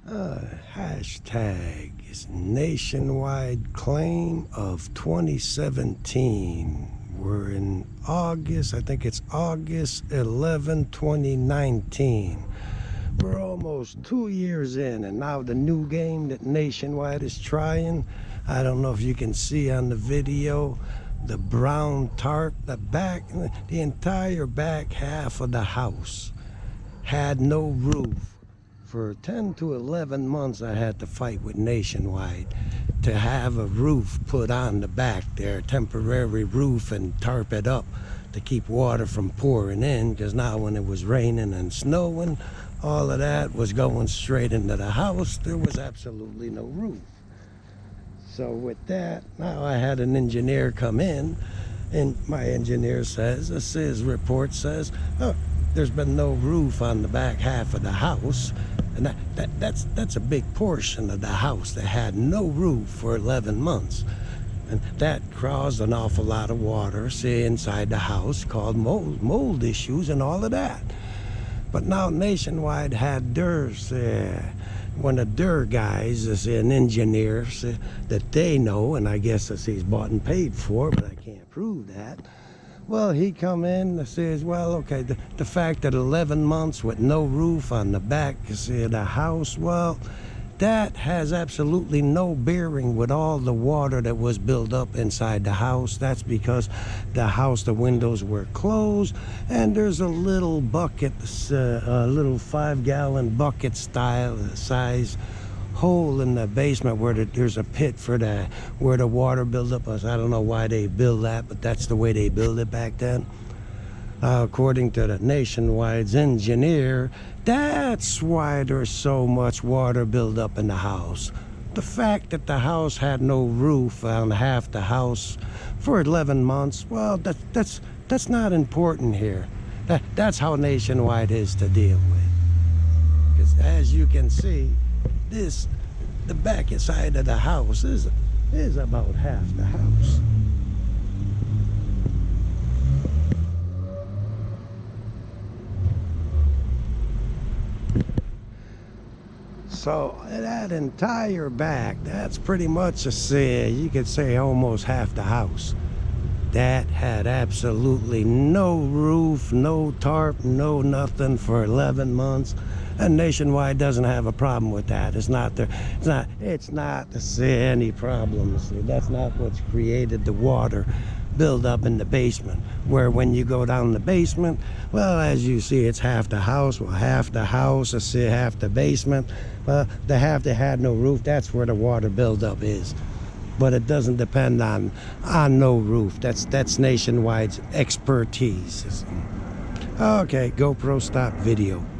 Hashtag is nationwide claim of 2017. We're in August, I think it's August 11, 2019. We're almost 2 years in, and now the new game that Nationwide is trying, I don't know if you can see on the video, the brown tarp, the entire back half of the house had no roof. For 10 to 11 months, I had to fight with Nationwide to have a roof put on the back there, temporary roof, and tarp it up to keep water from pouring in, because now when it was raining and snowing, all of that was going straight into the house. There was absolutely no roof. So with that, now I had an engineer come in, and my engineer says, his report says, oh, there's been no roof on the back half of the house. And that's a big portion of the house that had no roof for 11 months. And that caused an awful lot of water, see, inside the house, called mold issues and all of that. But now Nationwide had theirs, one of their guys is an engineer that they know, and I guess he's bought and paid for, but I can't prove that. Well, he come in and says, well, okay, the fact that 11 months with no roof on the back of the house, well, that has absolutely no bearing with all the water that was built up inside the house. That's because the windows were closed, and there's a little bucket, a little 5-gallon bucket size hole in the basement where there's a pit for where the water buildup was. I don't know why they build that, but that's the way they built it back then. According to the Nationwide's engineer, that's why there's so much water buildup in the house. The fact that the house had no roof on half the house for 11 months, well, that's not important here. That's how Nationwide is to deal with. Because as you can see, the back side of the house is about half the house. So that entire back, that's pretty much you could say almost half the house. That had absolutely no roof, no tarp, no nothing for 11 months. And Nationwide doesn't have a problem with that. It's not any problems. That's not what's created the water build up in the basement, where when you go down the basement, well, as you see, it's half the house. Well, half the house, half the basement. Well, the half that had no roof, that's where the water buildup is. But it doesn't depend on no roof. That's Nationwide's expertise. Okay, GoPro stop video.